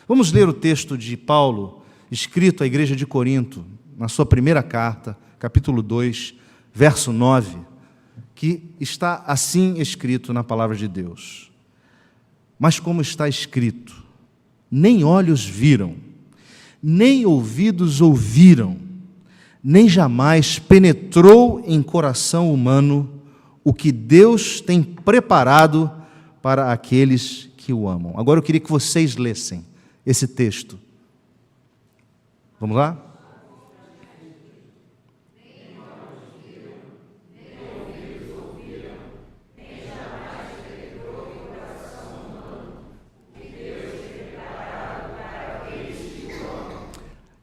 Vamos ler o texto de Paulo, escrito à igreja de Corinto, na sua primeira carta, capítulo 2, verso 9, que está assim escrito na palavra de Deus. Mas como está escrito, nem olhos viram, nem ouvidos ouviram, nem jamais penetrou em coração humano o que Deus tem preparado para aqueles que o amam. Agora eu queria que vocês lessem esse texto. Vamos lá?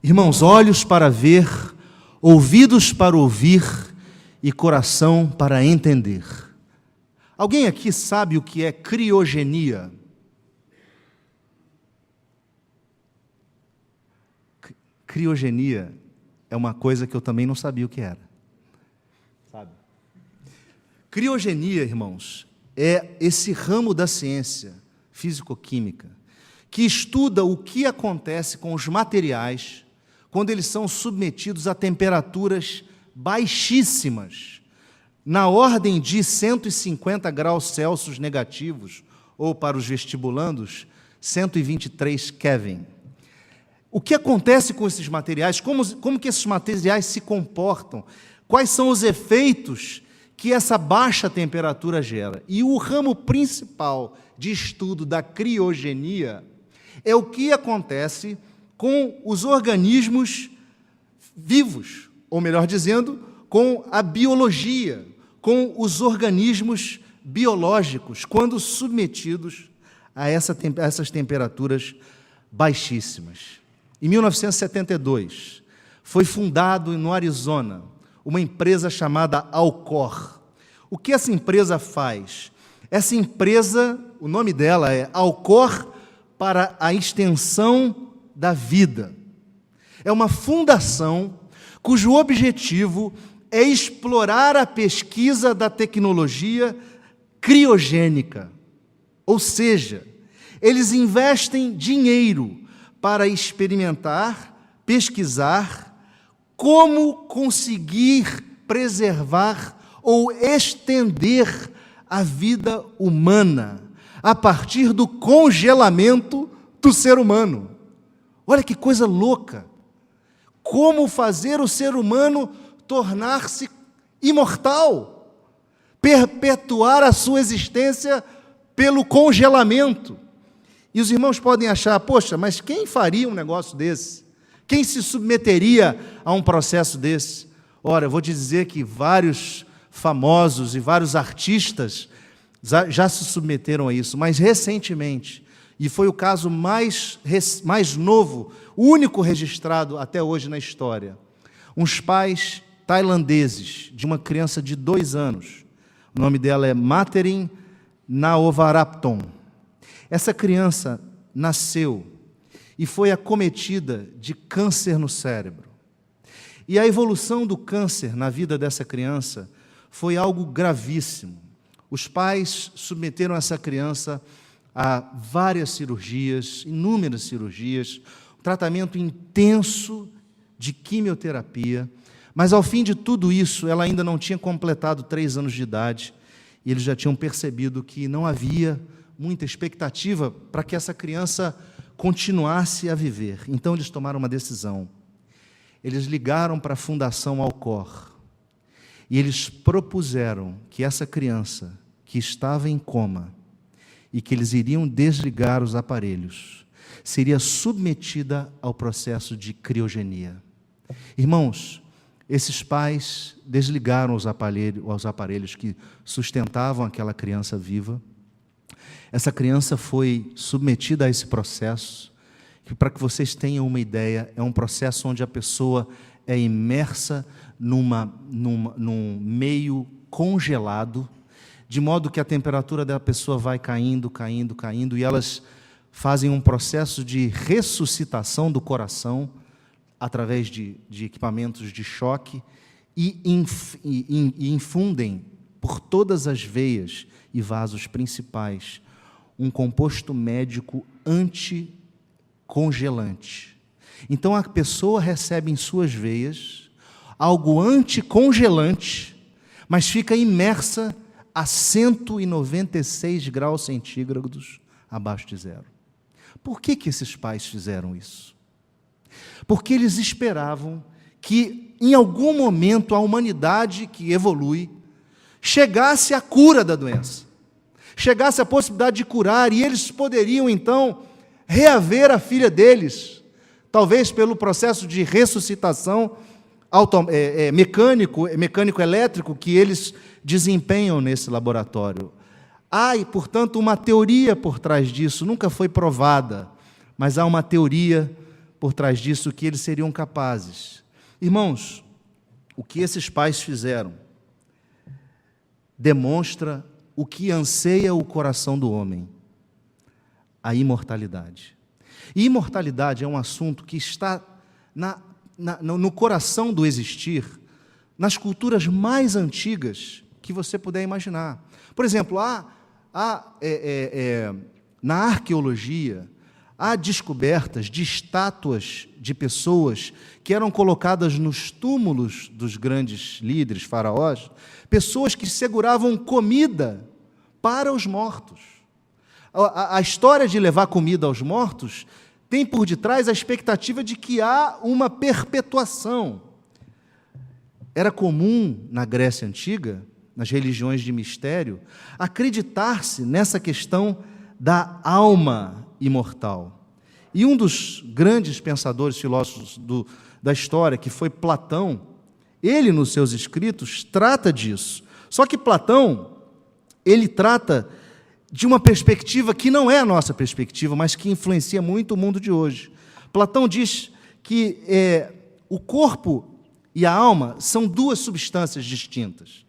Irmãos, olhos para ver, ouvidos para ouvir e coração para entender. Alguém aqui sabe o que é criogenia? Criogenia é uma coisa que eu também não sabia o que era. Sabe? Criogenia, irmãos, é esse ramo da ciência físico-química que estuda o que acontece com os materiais quando eles são submetidos a temperaturas baixíssimas, na ordem de 150 graus Celsius negativos, ou para os vestibulandos, 123 Kelvin. O que acontece com esses materiais? Como que esses materiais se comportam? Quais são os efeitos que essa baixa temperatura gera? E o ramo principal de estudo da criogenia é o que acontece com os organismos vivos, ou melhor dizendo, com a biologia, com os organismos biológicos, quando submetidos a essas temperaturas baixíssimas. Em 1972, foi fundado no Arizona uma empresa chamada Alcor. O que essa empresa faz? Essa empresa, o nome dela é Alcor para a Extensão da Vida. É uma fundação cujo objetivo é explorar a pesquisa da tecnologia criogênica. Ou seja, eles investem dinheiro para experimentar, pesquisar como conseguir preservar ou estender a vida humana a partir do congelamento do ser humano. Olha que coisa louca! Como fazer o ser humano tornar-se imortal, perpetuar a sua existência pelo congelamento. E os irmãos podem achar, poxa, mas quem faria um negócio desse? Quem se submeteria a um processo desse? Ora, eu vou te dizer que vários famosos e vários artistas já se submeteram a isso, mas recentemente, e foi o caso mais novo, o único registrado até hoje na história, uns pais tailandeses de uma criança de 2 anos, o nome dela é Materin Naovarapton. Essa criança nasceu e foi acometida de câncer no cérebro. E a evolução do câncer na vida dessa criança foi algo gravíssimo. Os pais submeteram essa criança a várias cirurgias, inúmeras cirurgias, um tratamento intenso de quimioterapia, mas ao fim de tudo isso, ela ainda não tinha completado 3 anos de idade, e eles já tinham percebido que não havia muita expectativa para que essa criança continuasse a viver. Então eles tomaram uma decisão. Eles ligaram para a Fundação Alcor e eles propuseram que essa criança, que estava em coma e que eles iriam desligar os aparelhos, seria submetida ao processo de criogenia. Irmãos, esses pais desligaram os aparelhos que sustentavam aquela criança viva. Essa criança foi submetida a esse processo, que, para que vocês tenham uma ideia, é um processo onde a pessoa é imersa num meio congelado, de modo que a temperatura da pessoa vai caindo, caindo, caindo, e elas fazem um processo de ressuscitação do coração, através de equipamentos de choque, e infundem por todas as veias e vasos principais um composto médico congelante. Então a pessoa recebe em suas veias algo anticongelante, mas fica imersa a 196 graus centígrados abaixo de zero. Por que esses pais fizeram isso? Porque eles esperavam que, em algum momento, a humanidade que evolui chegasse à cura da doença, chegasse à possibilidade de curar, e eles poderiam, então, reaver a filha deles, talvez pelo processo de ressuscitação mecânico-elétrico que eles desempenham nesse laboratório. Há, portanto, uma teoria por trás disso, nunca foi provada, mas há uma teoria por trás disso que eles seriam capazes. Irmãos, o que esses pais fizeram demonstra o que anseia o coração do homem: a imortalidade. E imortalidade é um assunto que está no coração do existir, nas culturas mais antigas que você puder imaginar. Por exemplo, na arqueologia, há descobertas de estátuas de pessoas que eram colocadas nos túmulos dos grandes líderes, faraós, pessoas que seguravam comida para os mortos. A história de levar comida aos mortos tem por detrás a expectativa de que há uma perpetuação. Era comum na Grécia Antiga, nas religiões de mistério, acreditar-se nessa questão da alma imortal. E um dos grandes pensadores, filósofos da história, que foi Platão, ele, nos seus escritos, trata disso. Só que Platão, ele trata de uma perspectiva que não é a nossa perspectiva, mas que influencia muito o mundo de hoje. Platão diz que o corpo e a alma são duas substâncias distintas,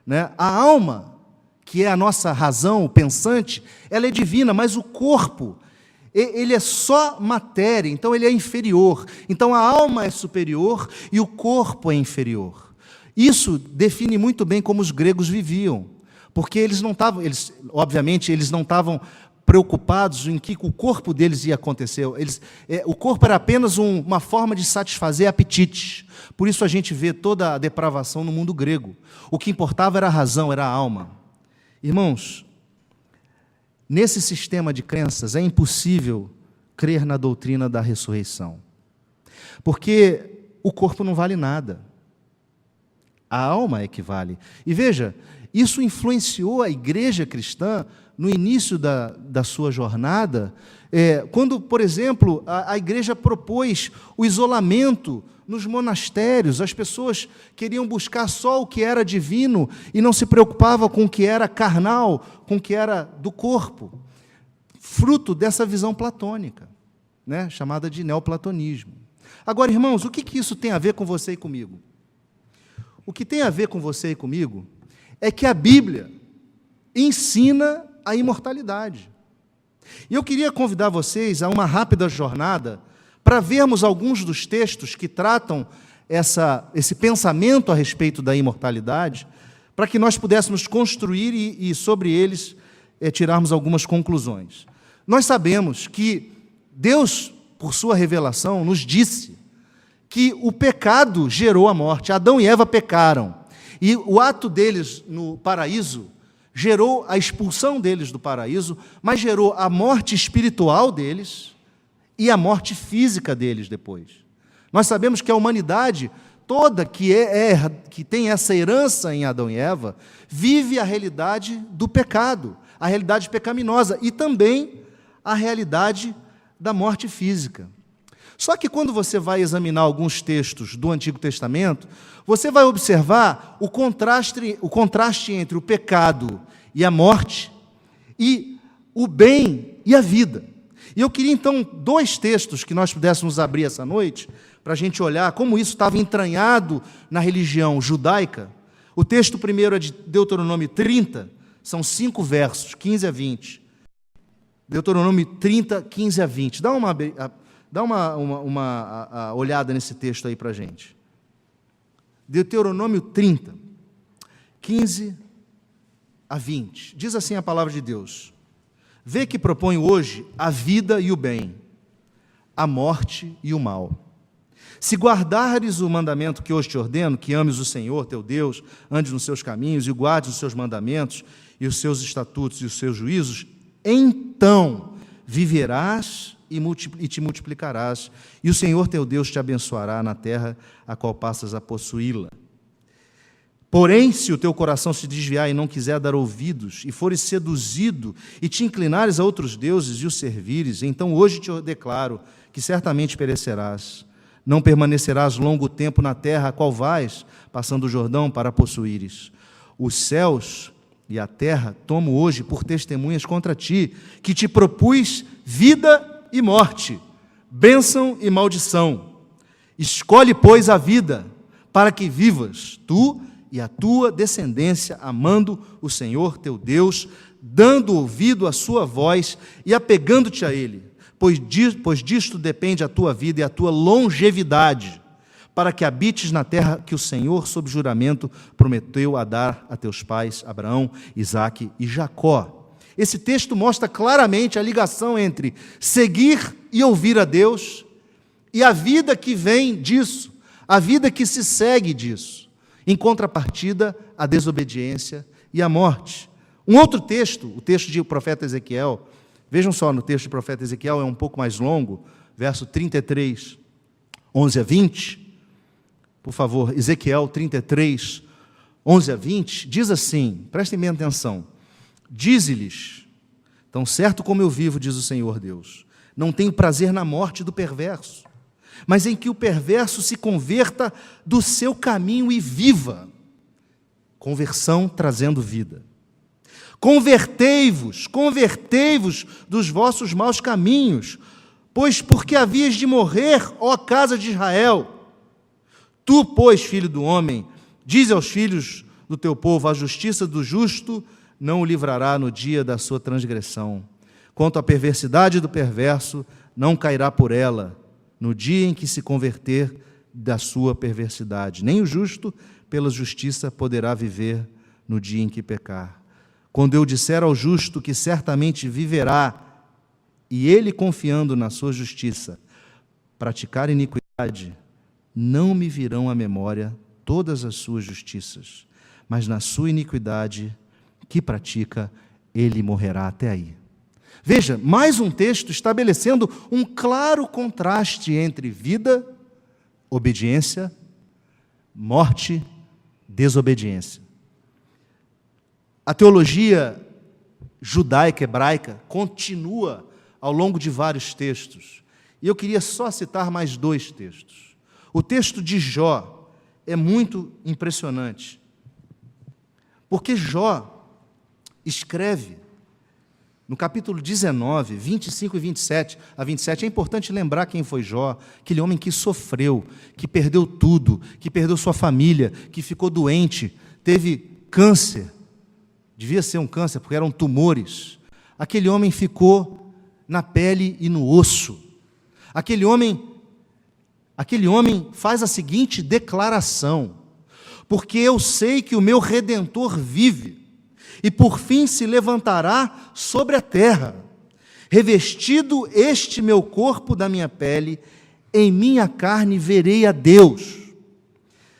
né? A alma, que é a nossa razão, o pensante, ela é divina, mas o corpo, ele é só matéria, então ele é inferior. Então a alma é superior e o corpo é inferior. Isso define muito bem como os gregos viviam, porque eles não estavam, obviamente, eles não estavam preocupados em que o corpo deles ia acontecer. O corpo era apenas uma forma de satisfazer apetites. Por isso a gente vê toda a depravação no mundo grego. O que importava era a razão, era a alma. Irmãos, nesse sistema de crenças é impossível crer na doutrina da ressurreição, porque o corpo não vale nada. A alma é que vale. E veja, isso influenciou a igreja cristã no início da sua jornada, quando, por exemplo, a igreja propôs o isolamento nos monastérios. As pessoas queriam buscar só o que era divino e não se preocupavam com o que era carnal, com o que era do corpo, fruto dessa visão platônica, né, chamada de neoplatonismo. Agora, irmãos, o que isso tem a ver com você e comigo? O que tem a ver com você e comigo é que a Bíblia ensina a imortalidade. E eu queria convidar vocês a uma rápida jornada para vermos alguns dos textos que tratam esse pensamento a respeito da imortalidade, para que nós pudéssemos construir e sobre eles tirarmos algumas conclusões. Nós sabemos que Deus, por sua revelação, nos disse que o pecado gerou a morte. Adão e Eva pecaram, e o ato deles no paraíso gerou a expulsão deles do paraíso, mas gerou a morte espiritual deles e a morte física deles depois. Nós sabemos que a humanidade toda que tem essa herança em Adão e Eva, vive a realidade do pecado, a realidade pecaminosa e também a realidade da morte física. Só que quando você vai examinar alguns textos do Antigo Testamento, você vai observar o contraste entre o pecado e a morte, e o bem e a vida. E eu queria, então, 2 textos que nós pudéssemos abrir essa noite, para a gente olhar como isso estava entranhado na religião judaica. O texto primeiro é de Deuteronômio 30, são 5 versos, 15 a 20. Deuteronômio 30, 15 a 20. Dá uma olhada nesse texto aí para a gente. Deuteronômio 30, 15 a 20. Diz assim a palavra de Deus: Vê que proponho hoje a vida e o bem, a morte e o mal. Se guardares o mandamento que hoje te ordeno, que ames o Senhor teu Deus, andes nos seus caminhos e guardes os seus mandamentos e os seus estatutos e os seus juízos, então viverás e te multiplicarás, e o Senhor teu Deus te abençoará na terra a qual passas a possuí-la. Porém, se o teu coração se desviar e não quiser dar ouvidos, e fores seduzido, e te inclinares a outros deuses e os servires, então hoje te declaro que certamente perecerás. Não permanecerás longo tempo na terra a qual vais, passando o Jordão para possuíres. Os céus e a terra tomo hoje por testemunhas contra ti, que te propus vida e morte, bênção e maldição. Escolhe, pois, a vida, para que vivas, tu e a tua descendência, amando o Senhor teu Deus, dando ouvido à sua voz e apegando-te a Ele, pois disto depende a tua vida e a tua longevidade, para que habites na terra que o Senhor, sob juramento, prometeu a dar a teus pais, Abraão, Isaque e Jacó. Esse texto mostra claramente a ligação entre seguir e ouvir a Deus e a vida que vem disso, a vida que se segue disso. Em contrapartida, a desobediência e a morte. Um outro texto, o texto do profeta Ezequiel, vejam só, no texto do profeta Ezequiel, é um pouco mais longo, verso 33, 11 a 20. Por favor, Ezequiel 33, 11 a 20, diz assim, prestem bem atenção. Dize-lhes, tão certo como eu vivo, diz o Senhor Deus, não tenho prazer na morte do perverso, mas em que o perverso se converta do seu caminho e viva. Conversão trazendo vida. Convertei-vos dos vossos maus caminhos, pois porque havias de morrer, ó casa de Israel. Tu, pois, filho do homem, dize aos filhos do teu povo, a justiça do justo não o livrará no dia da sua transgressão. Quanto à perversidade do perverso, não cairá por ela, no dia em que se converter da sua perversidade. Nem o justo, pela justiça, poderá viver no dia em que pecar. Quando eu disser ao justo que certamente viverá, e ele, confiando na sua justiça, praticar iniquidade, não me virão à memória todas as suas justiças, mas na sua iniquidade que pratica, ele morrerá. Até aí. Veja, mais um texto estabelecendo um claro contraste entre vida, obediência, morte, desobediência. A teologia judaica, hebraica, continua ao longo de vários textos. E eu queria só citar mais dois textos. O texto de Jó é muito impressionante, porque Jó escreve no capítulo 19, 25 e 27 a 27, é importante lembrar quem foi Jó, aquele homem que sofreu, que perdeu tudo, que perdeu sua família, que ficou doente, teve câncer, devia ser um câncer porque eram tumores, aquele homem ficou na pele e no osso, aquele homem faz a seguinte declaração, porque eu sei que o meu Redentor vive, e por fim se levantará sobre a terra. Revestido este meu corpo da minha pele, em minha carne verei a Deus.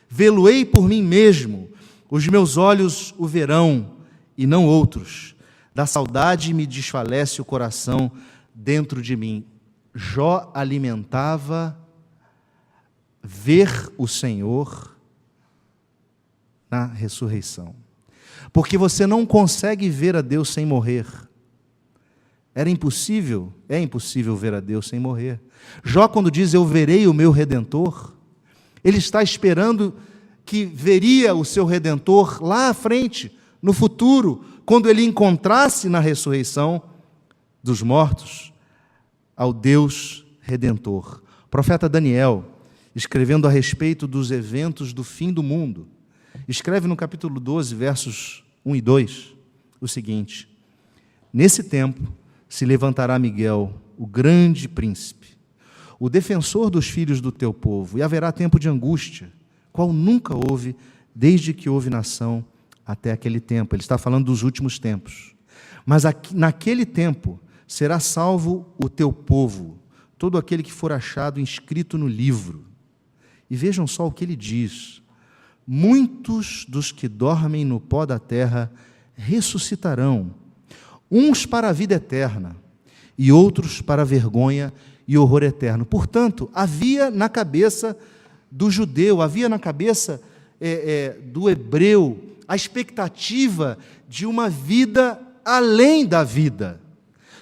Vê-lo-ei por mim mesmo, os meus olhos o verão, e não outros. Da saudade me desfalece o coração dentro de mim. Jó alimentava ver o Senhor na ressurreição. Porque você não consegue ver a Deus sem morrer. É impossível ver a Deus sem morrer. Jó, quando diz, eu verei o meu Redentor, ele está esperando que veria o seu Redentor lá à frente, no futuro, quando ele encontrasse na ressurreição dos mortos ao Deus Redentor. O profeta Daniel, escrevendo a respeito dos eventos do fim do mundo, escreve no capítulo 12, versos 1 e 2, o seguinte: nesse tempo se levantará Miguel, o grande príncipe, o defensor dos filhos do teu povo, e haverá tempo de angústia, qual nunca houve, desde que houve nação até aquele tempo. Ele está falando dos últimos tempos. Mas naquele tempo será salvo o teu povo, todo aquele que for achado inscrito no livro. E vejam só o que ele diz: muitos dos que dormem no pó da terra ressuscitarão, uns para a vida eterna, e outros para a vergonha e horror eterno. Portanto, havia na cabeça do judeu, havia na cabeça do hebreu, a expectativa de uma vida além da vida.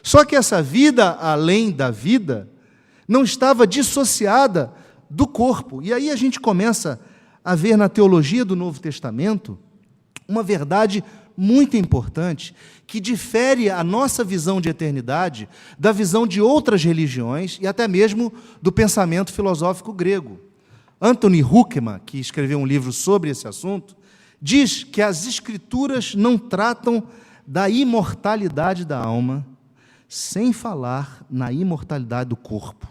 Só que essa vida além da vida não estava dissociada do corpo. E aí a gente começa a ver na teologia do Novo Testamento uma verdade muito importante, que difere a nossa visão de eternidade da visão de outras religiões e até mesmo do pensamento filosófico grego. Anthony Huckman, que escreveu um livro sobre esse assunto, diz que as Escrituras não tratam da imortalidade da alma, sem falar na imortalidade do corpo.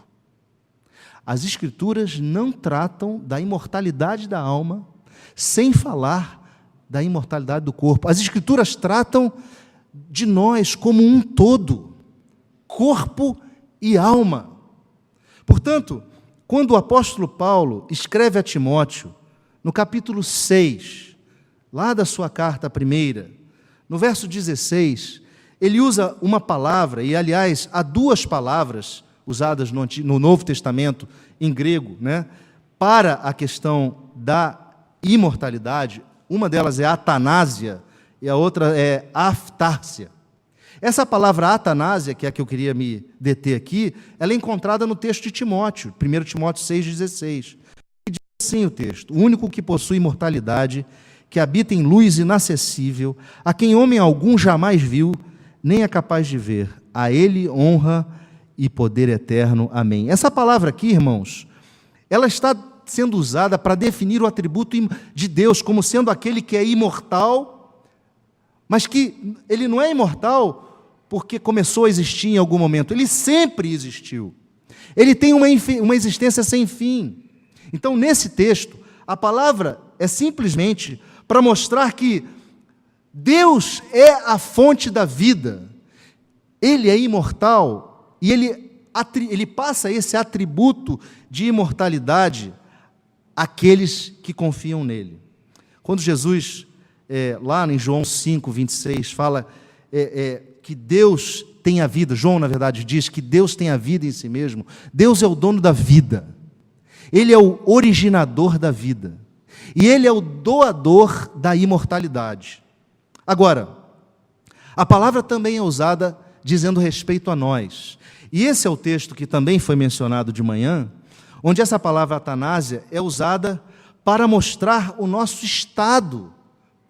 As Escrituras não tratam da imortalidade da alma, sem falar da imortalidade do corpo. As Escrituras tratam de nós como um todo, corpo e alma. Portanto, quando o apóstolo Paulo escreve a Timóteo, no capítulo 6, lá da sua carta primeira, no verso 16, ele usa uma palavra, e aliás, há duas palavras usadas no Novo Testamento, em grego, para a questão da imortalidade. Uma delas é atanásia e a outra é aftársia. Essa palavra atanásia, que é a que eu queria me deter aqui, ela é encontrada no texto de Timóteo, 1 Timóteo 6,16. E diz assim o texto: o único que possui imortalidade, que habita em luz inacessível, a quem homem algum jamais viu, nem é capaz de ver, a ele honra e poder eterno. Amém. Essa palavra aqui, irmãos, ela está sendo usada para definir o atributo de Deus como sendo aquele que é imortal, mas que ele não é imortal porque começou a existir em algum momento, ele sempre existiu. Ele tem uma existência sem fim. Então, nesse texto, a palavra é simplesmente para mostrar que Deus é a fonte da vida, Ele é imortal e Ele passa esse atributo de imortalidade àqueles que confiam nele. Quando Jesus, lá em João 5:26, fala que Deus tem a vida, João, na verdade, diz que Deus tem a vida em si mesmo. Deus é o dono da vida, Ele é o originador da vida, e Ele é o doador da imortalidade. Agora, a palavra também é usada dizendo respeito a nós, e esse é o texto que também foi mencionado de manhã, onde essa palavra atanásia é usada para mostrar o nosso estado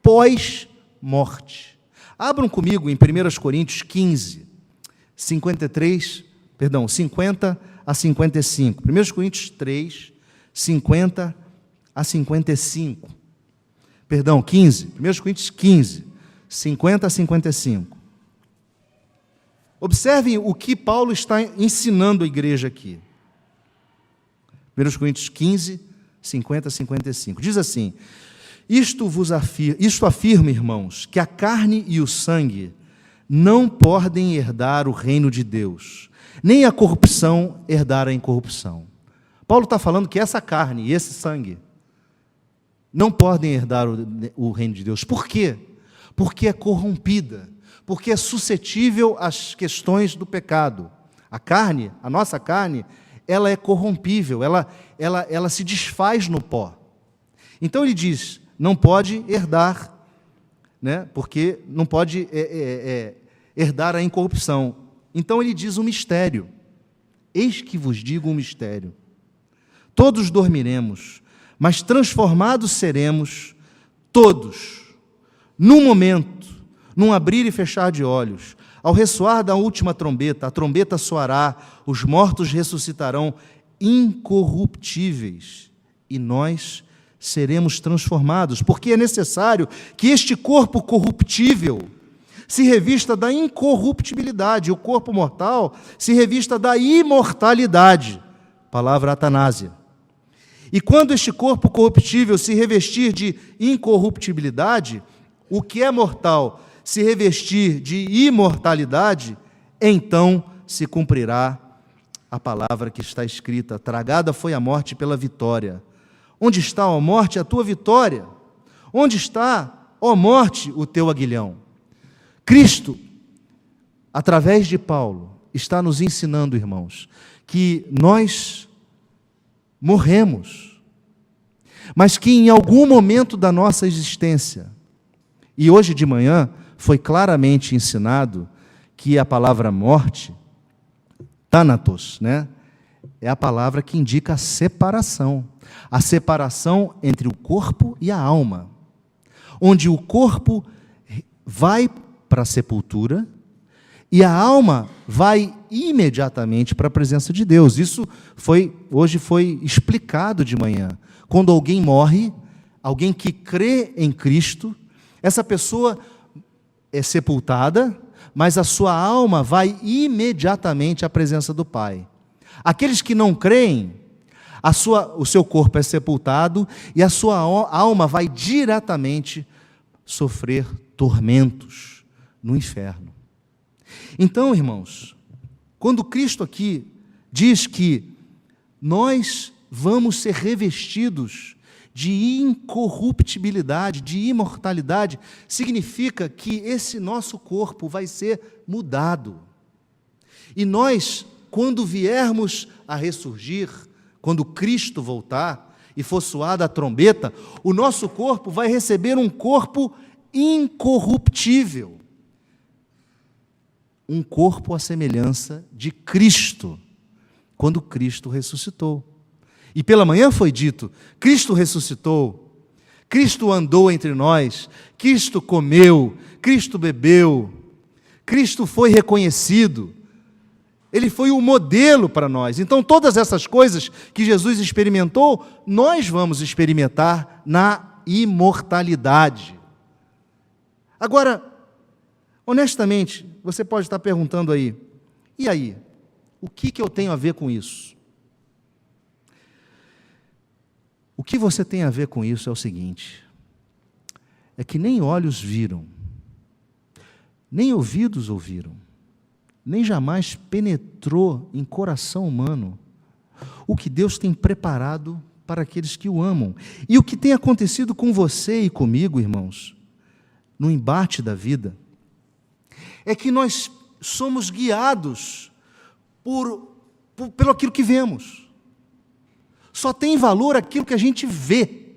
pós-morte. Abram comigo em 1 Coríntios 15, 50 a 55. 1 Coríntios 3, 50 a 55. Perdão, 15. 1 Coríntios 15, 50 a 55. Observem o que Paulo está ensinando a igreja aqui. 1 Coríntios 15, 50 a 55. Diz assim: Isto afirma, irmãos, que a carne e o sangue não podem herdar o reino de Deus, nem a corrupção herdar a incorrupção. Paulo está falando que essa carne e esse sangue não podem herdar o reino de Deus. Por quê? Porque é corrompida, porque é suscetível às questões do pecado. A carne, a nossa carne, ela é corrompível, ela se desfaz no pó. Então ele diz, não pode herdar, porque não pode herdar a incorrupção. Então ele diz um mistério: eis que vos digo um mistério. Todos dormiremos, mas transformados seremos todos, num momento, num abrir e fechar de olhos. Ao ressoar da última trombeta, a trombeta soará, os mortos ressuscitarão incorruptíveis, e nós seremos transformados, porque é necessário que este corpo corruptível se revista da incorruptibilidade, o corpo mortal se revista da imortalidade, palavra atanásia. E quando este corpo corruptível se revestir de incorruptibilidade, o que é mortal se revestir de imortalidade, então se cumprirá a palavra que está escrita: tragada foi a morte pela vitória. Onde está, ó morte, a tua vitória? Onde está, ó morte, o teu aguilhão? Cristo, através de Paulo, está nos ensinando, irmãos, que nós morremos, mas que em algum momento da nossa existência, e hoje de manhã foi claramente ensinado que a palavra morte, thanatos, né, é a palavra que indica a separação entre o corpo e a alma, onde o corpo vai para a sepultura e a alma vai imediatamente para a presença de Deus. Isso hoje foi explicado de manhã. Quando alguém morre, alguém que crê em Cristo, essa pessoa é sepultada, mas a sua alma vai imediatamente à presença do Pai. Aqueles que não creem, o seu corpo é sepultado e a sua alma vai diretamente sofrer tormentos no inferno. Então, irmãos, quando Cristo aqui diz que nós vamos ser revestidos de incorruptibilidade, de imortalidade, significa que esse nosso corpo vai ser mudado. E nós, quando viermos a ressurgir, quando Cristo voltar e for soada a trombeta, o nosso corpo vai receber um corpo incorruptível. Um corpo à semelhança de Cristo, quando Cristo ressuscitou. E pela manhã foi dito: Cristo ressuscitou, Cristo andou entre nós, Cristo comeu, Cristo bebeu, Cristo foi reconhecido, Ele foi o modelo para nós. Então todas essas coisas que Jesus experimentou, nós vamos experimentar na imortalidade. Agora, honestamente, você pode estar perguntando aí, e aí? O que eu tenho a ver com isso? O que você tem a ver com isso é o seguinte: é que nem olhos viram, nem ouvidos ouviram, nem jamais penetrou em coração humano o que Deus tem preparado para aqueles que o amam. E o que tem acontecido com você e comigo, irmãos, no embate da vida, é que nós somos guiados pelo aquilo que vemos. Só tem valor aquilo que a gente vê.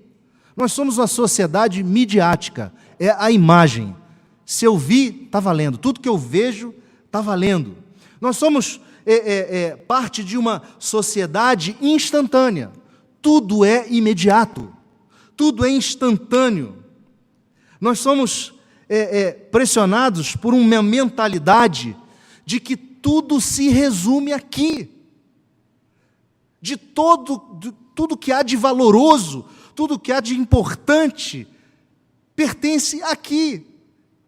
Nós somos uma sociedade midiática, é a imagem. Se eu vi, está valendo. Tudo que eu vejo, está valendo. Nós somos parte de uma sociedade instantânea. Tudo é imediato. Tudo é instantâneo. Nós somos pressionados por uma mentalidade de que tudo se resume aqui. De tudo que há de valoroso, tudo que há de importante, pertence aqui.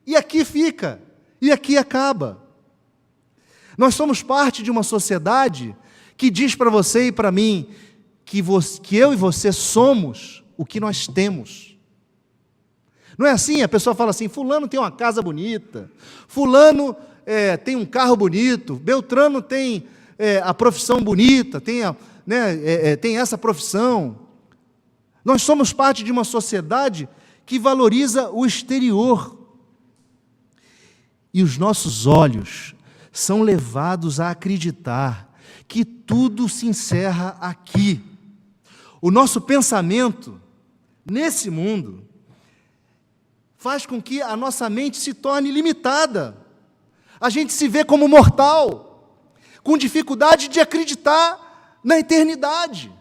E aqui fica. E aqui acaba. Nós somos parte de uma sociedade que diz para você e para mim que eu e você somos o que nós temos. Não é assim? A pessoa fala assim: fulano tem uma casa bonita, fulano tem um carro bonito, Beltrano tem a profissão bonita, tem essa profissão. Nós somos parte de uma sociedade que valoriza o exterior. E os nossos olhos são levados a acreditar que tudo se encerra aqui. O nosso pensamento, nesse mundo, faz com que a nossa mente se torne limitada. A gente se vê como mortal, com dificuldade de acreditar na eternidade,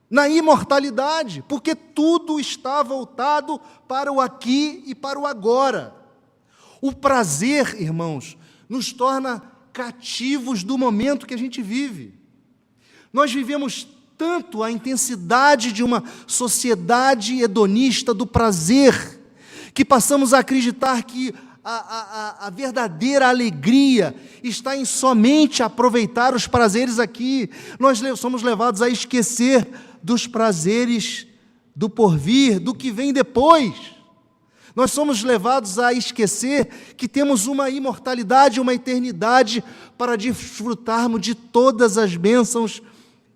na imortalidade, porque tudo está voltado para o aqui e para o agora. O prazer, irmãos, nos torna cativos do momento que a gente vive. Nós vivemos tanto a intensidade de uma sociedade hedonista do prazer, que passamos a acreditar que a verdadeira alegria está em somente aproveitar os prazeres aqui. Nós somos levados a esquecer dos prazeres do porvir, do que vem depois. Nós somos levados a esquecer que temos uma imortalidade, uma eternidade para desfrutarmos de todas as bênçãos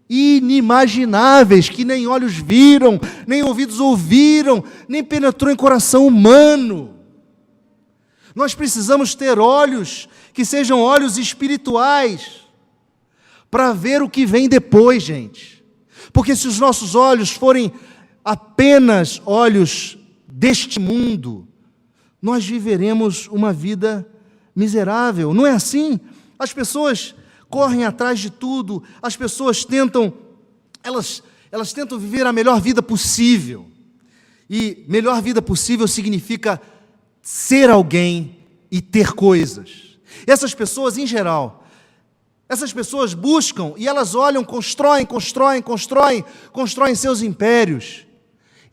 inimagináveis, que nem olhos viram, nem ouvidos ouviram, nem penetrou em coração humano. Nós precisamos ter olhos que sejam olhos espirituais, para ver o que vem depois, gente. Porque se os nossos olhos forem apenas olhos deste mundo, nós viveremos uma vida miserável. Não é assim? As pessoas correm atrás de tudo, as pessoas tentam, elas tentam viver a melhor vida possível. E melhor vida possível significa ser alguém e ter coisas. Essas pessoas, em geral, essas pessoas buscam e elas olham, constroem seus impérios.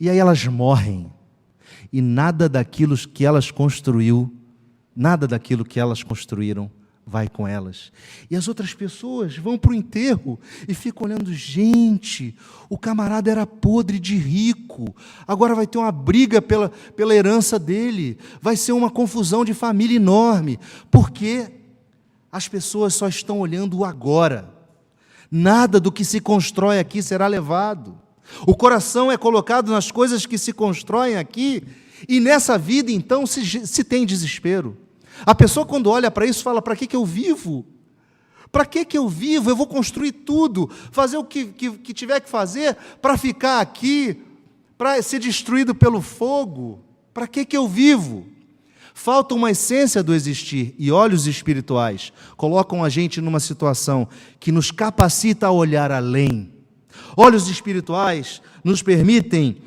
E aí elas morrem. E nada daquilo que elas construíram vai com elas. E as outras pessoas vão para o enterro e ficam olhando, gente, o camarada era podre de rico, agora vai ter uma briga pela herança dele, vai ser uma confusão de família enorme, porque as pessoas só estão olhando o agora. Nada do que se constrói aqui será levado. O coração é colocado nas coisas que se constroem aqui, e nessa vida então se tem desespero. A pessoa, quando olha para isso, fala: para que eu vivo? Para que eu vivo? Eu vou construir tudo, fazer o que tiver que fazer para ficar aqui, para ser destruído pelo fogo. Para que eu vivo? Falta uma essência do existir, e olhos espirituais colocam a gente numa situação que nos capacita a olhar além. Olhos espirituais nos permitem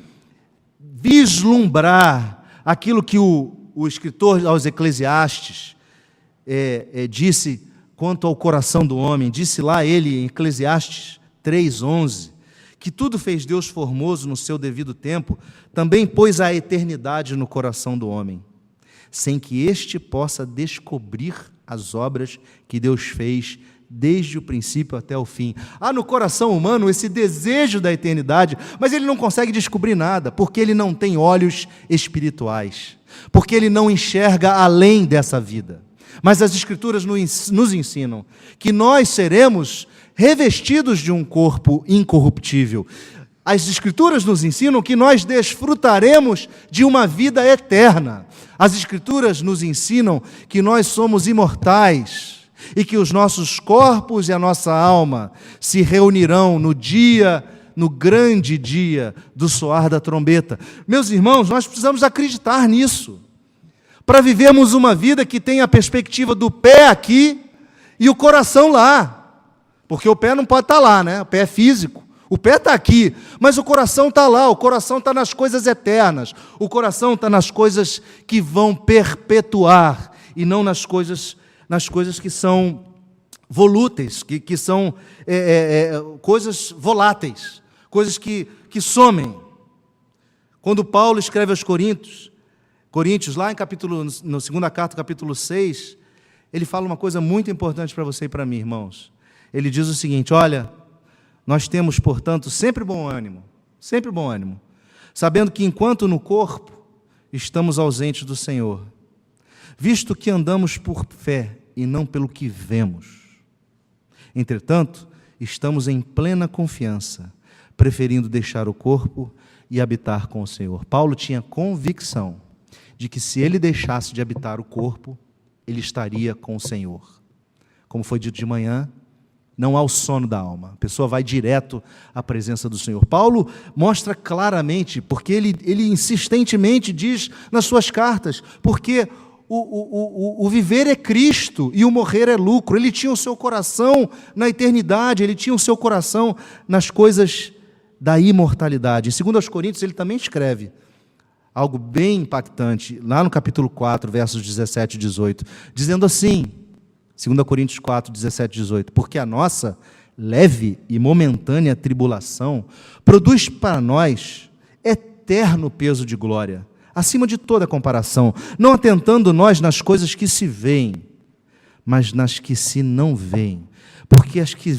vislumbrar aquilo que o escritor aos Eclesiastes disse quanto ao coração do homem. Disse lá ele, em Eclesiastes 3:11, que tudo fez Deus formoso no seu devido tempo, também pôs a eternidade no coração do homem, sem que este possa descobrir as obras que Deus fez desde o princípio até o fim. Há no coração humano esse desejo da eternidade, mas ele não consegue descobrir nada, porque ele não tem olhos espirituais, porque ele não enxerga além dessa vida. Mas as Escrituras nos ensinam que nós seremos revestidos de um corpo incorruptível. As Escrituras nos ensinam que nós desfrutaremos de uma vida eterna. As Escrituras nos ensinam que nós somos imortais e que os nossos corpos e a nossa alma se reunirão no grande dia do soar da trombeta. Meus irmãos, nós precisamos acreditar nisso, para vivermos uma vida que tenha a perspectiva do pé aqui e o coração lá, porque o pé não pode estar lá, né? O pé é físico, o pé está aqui, mas o coração está lá, o coração está nas coisas eternas, o coração está nas coisas que vão perpetuar, e não nas coisas que são volúteis, que são coisas voláteis, coisas que somem. Quando Paulo escreve aos Coríntios, lá na segunda carta, capítulo 6, ele fala uma coisa muito importante para você e para mim, irmãos. Ele diz o seguinte: olha, nós temos, portanto, sempre bom ânimo, sabendo que enquanto no corpo estamos ausentes do Senhor, visto que andamos por fé e não pelo que vemos. Entretanto, estamos em plena confiança, preferindo deixar o corpo e habitar com o Senhor. Paulo tinha convicção de que se ele deixasse de habitar o corpo, ele estaria com o Senhor. Como foi dito de manhã, não há o sono da alma, a pessoa vai direto à presença do Senhor. Paulo mostra claramente, porque ele insistentemente diz nas suas cartas, porque o viver é Cristo e o morrer é lucro. Ele tinha o seu coração na eternidade, ele tinha o seu coração nas coisas da imortalidade. Em 2 Coríntios ele também escreve algo bem impactante, lá no capítulo 4, versos 17 e 18, dizendo assim, 2 Coríntios 4, 17 e 18, porque a nossa leve e momentânea tribulação produz para nós eterno peso de glória, acima de toda comparação, não atentando nós nas coisas que se veem, mas nas que se não veem, porque as que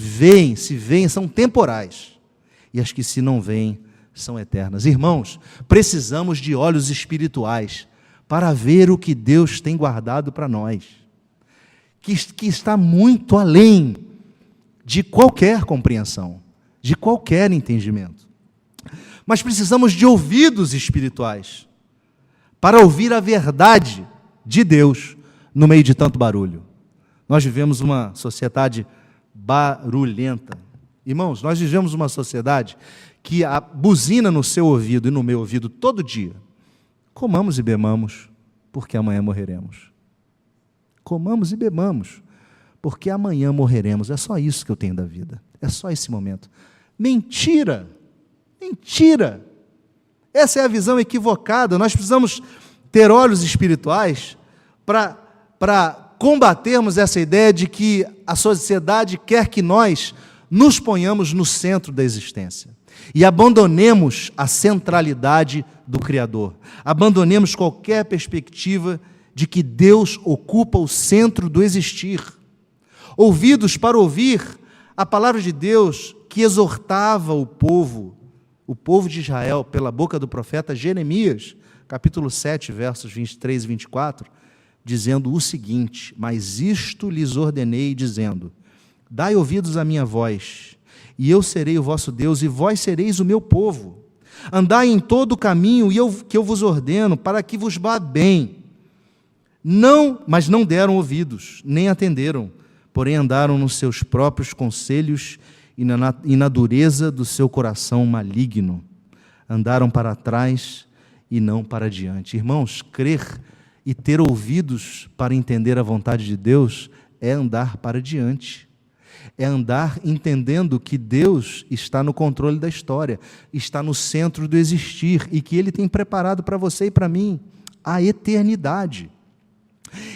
se veem são temporais, e as que se não veem são eternas. Irmãos, precisamos de olhos espirituais para ver o que Deus tem guardado para nós. que está muito além de qualquer compreensão, de qualquer entendimento. Mas precisamos de ouvidos espirituais para ouvir a verdade de Deus no meio de tanto barulho. Nós vivemos uma sociedade barulhenta. Irmãos, nós vivemos uma sociedade que buzina no seu ouvido e no meu ouvido todo dia. Comamos e bebamos, porque amanhã morreremos. Comamos e bebamos, porque amanhã morreremos. É só isso que eu tenho da vida. É só esse momento. Mentira! Mentira! Essa é a visão equivocada. Nós precisamos ter olhos espirituais para combatermos essa ideia de que a sociedade quer que nós nos ponhamos no centro da existência e abandonemos a centralidade do Criador. Abandonemos qualquer perspectiva de que Deus ocupa o centro do existir. Ouvidos para ouvir a palavra de Deus que exortava o povo de Israel, pela boca do profeta Jeremias, capítulo 7, versos 23 e 24, dizendo o seguinte: mas isto lhes ordenei, dizendo, dai ouvidos à minha voz, e eu serei o vosso Deus, e vós sereis o meu povo. Andai em todo o caminho que eu vos ordeno, para que vos vá bem. Mas não deram ouvidos, nem atenderam, porém andaram nos seus próprios conselhos e na dureza do seu coração maligno. Andaram para trás e não para diante. Irmãos, crer e ter ouvidos para entender a vontade de Deus é andar para diante. É andar entendendo que Deus está no controle da história, está no centro do existir e que Ele tem preparado para você e para mim a eternidade.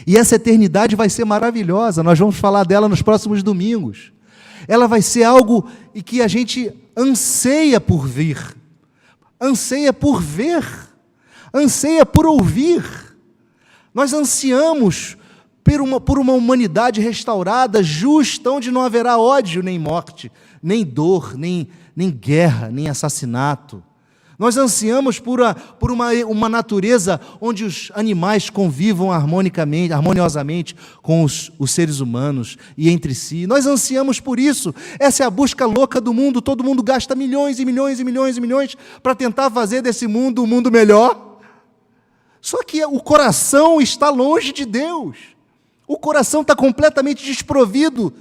E essa eternidade vai ser maravilhosa, nós vamos falar dela nos próximos domingos. Ela vai ser algo em que a gente anseia por vir, anseia por ver, anseia por ouvir. Nós ansiamos por uma humanidade restaurada, justa, onde não haverá ódio, nem morte, nem dor, nem guerra, nem assassinato. Nós ansiamos por uma natureza onde os animais convivam harmoniosamente com os seres humanos e entre si. Nós ansiamos por isso. Essa é a busca louca do mundo. Todo mundo gasta milhões e milhões e milhões e milhões para tentar fazer desse mundo um mundo melhor. Só que o coração está longe de Deus. O coração está completamente desprovido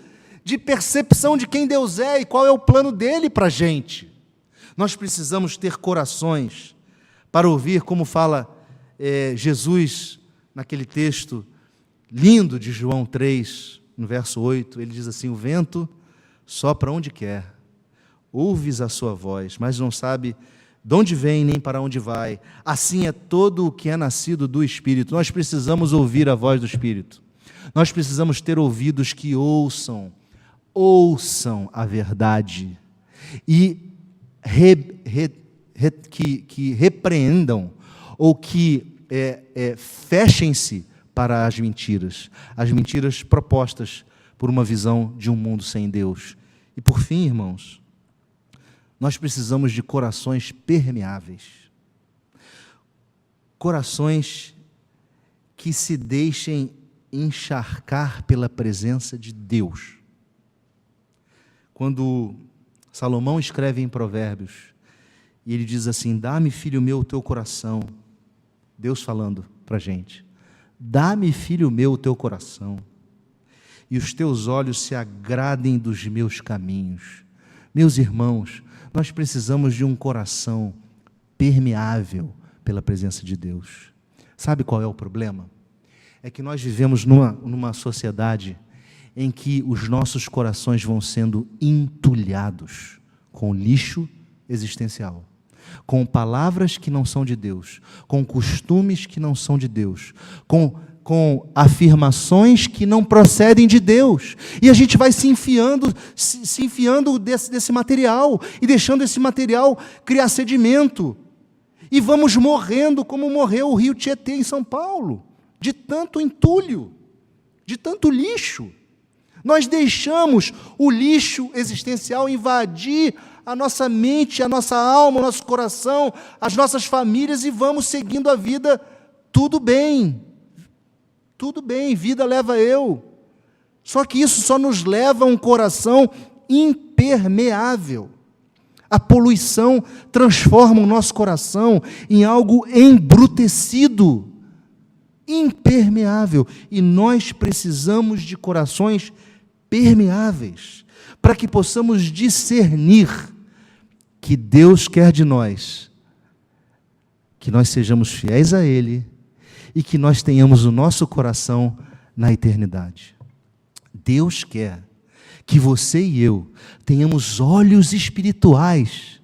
de percepção de quem Deus é e qual é o plano dele para a gente. Nós precisamos ter corações para ouvir, como fala Jesus naquele texto lindo de João 3, no verso 8, ele diz assim: o vento sopra onde quer, ouves a sua voz, mas não sabe de onde vem nem para onde vai. Assim é todo o que é nascido do Espírito. Nós precisamos ouvir a voz do Espírito. Nós precisamos ter ouvidos que ouçam a verdade e que repreendam ou que fechem-se para as mentiras propostas por uma visão de um mundo sem Deus. E por fim, irmãos, nós precisamos de corações permeáveis, corações que se deixem encharcar pela presença de Deus. Quando Salomão escreve em Provérbios, e ele diz assim: dá-me, filho meu, o teu coração. Deus falando para a gente: dá-me, filho meu, o teu coração, e os teus olhos se agradem dos meus caminhos. Meus irmãos, nós precisamos de um coração permeável pela presença de Deus. Sabe qual é o problema? É que nós vivemos numa sociedade em que os nossos corações vão sendo entulhados com lixo existencial, com palavras que não são de Deus, com costumes que não são de Deus, com afirmações que não procedem de Deus, e a gente vai se enfiando desse material, e deixando esse material criar sedimento, e vamos morrendo como morreu o rio Tietê em São Paulo, de tanto entulho, de tanto lixo. Nós deixamos o lixo existencial invadir a nossa mente, a nossa alma, o nosso coração, as nossas famílias, e vamos seguindo a vida, tudo bem, vida leva eu. Só que isso só nos leva a um coração impermeável. A poluição transforma o nosso coração em algo embrutecido, impermeável. E nós precisamos de corações permeáveis, para que possamos discernir que Deus quer de nós, que nós sejamos fiéis a Ele e que nós tenhamos o nosso coração na eternidade. Deus quer que você e eu tenhamos olhos espirituais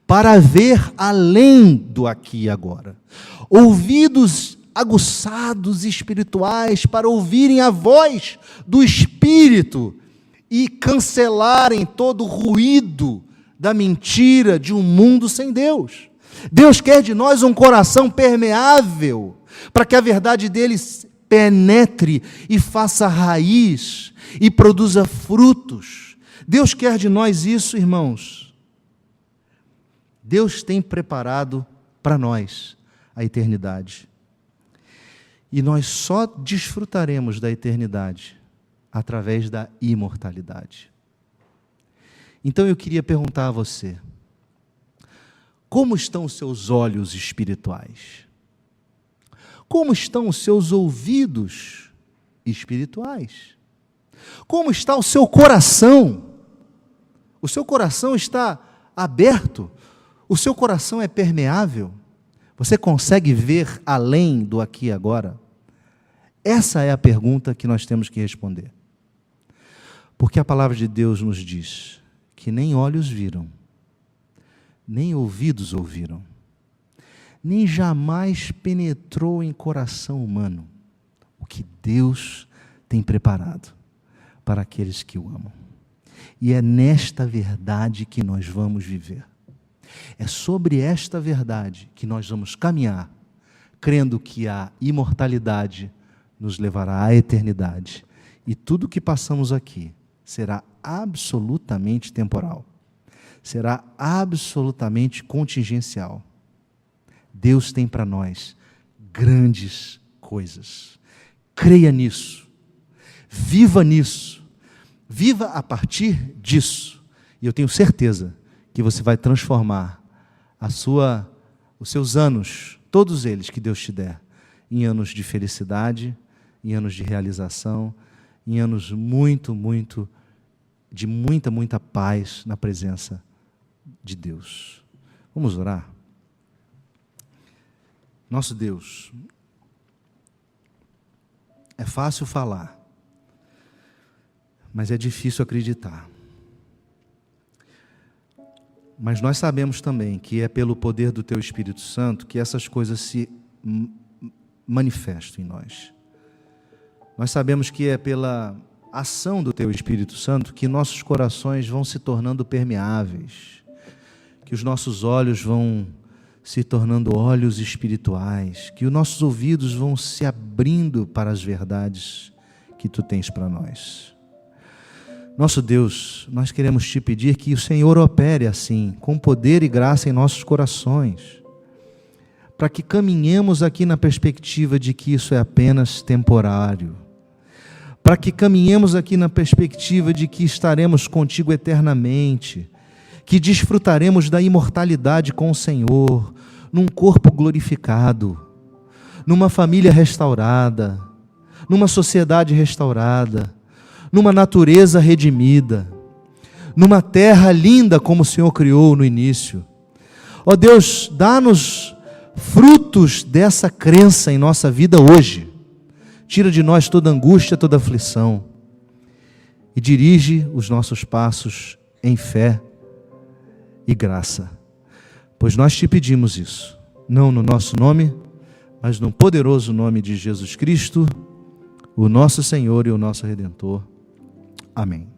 para ver além do aqui e agora, ouvidos aguçados espirituais para ouvirem a voz do Espírito e cancelarem todo o ruído da mentira de um mundo sem Deus. Deus quer de nós um coração permeável, para que a verdade dele penetre e faça raiz e produza frutos. Deus quer de nós isso, irmãos. Deus tem preparado para nós a eternidade. E nós só desfrutaremos da eternidade através da imortalidade. Então eu queria perguntar a você: como estão os seus olhos espirituais? Como estão os seus ouvidos espirituais? Como está o seu coração? O seu coração está aberto? O seu coração é permeável? Você consegue ver além do aqui e agora? Essa é a pergunta que nós temos que responder. Porque a palavra de Deus nos diz que nem olhos viram, nem ouvidos ouviram, nem jamais penetrou em coração humano o que Deus tem preparado para aqueles que o amam. E é nesta verdade que nós vamos viver. É sobre esta verdade que nós vamos caminhar, crendo que a imortalidade nos levará à eternidade. E tudo que passamos aqui será absolutamente temporal. Será absolutamente contingencial. Deus tem para nós grandes coisas. Creia nisso. Viva nisso. Viva a partir disso. E eu tenho certeza que você vai transformar os seus anos, todos eles que Deus te der, em anos de felicidade, em anos de realização, em anos de muita paz na presença de Deus. Vamos orar? Nosso Deus, é fácil falar, mas é difícil acreditar. Mas nós sabemos também que é pelo poder do Teu Espírito Santo que essas coisas se manifestam em nós. Nós sabemos que é pela ação do Teu Espírito Santo que nossos corações vão se tornando permeáveis, que os nossos olhos vão se tornando olhos espirituais, que os nossos ouvidos vão se abrindo para as verdades que Tu tens para nós. Nosso Deus, nós queremos Te pedir que o Senhor opere assim, com poder e graça em nossos corações, para que caminhemos aqui na perspectiva de que isso é apenas temporário, para que caminhemos aqui na perspectiva de que estaremos contigo eternamente, que desfrutaremos da imortalidade com o Senhor, num corpo glorificado, numa família restaurada, numa sociedade restaurada, numa natureza redimida, numa terra linda como o Senhor criou no início. Ó Deus, dá-nos frutos dessa crença em nossa vida hoje. Tira de nós toda angústia, toda aflição e dirige os nossos passos em fé e graça, pois nós Te pedimos isso, não no nosso nome, mas no poderoso nome de Jesus Cristo, o nosso Senhor e o nosso Redentor. Amém.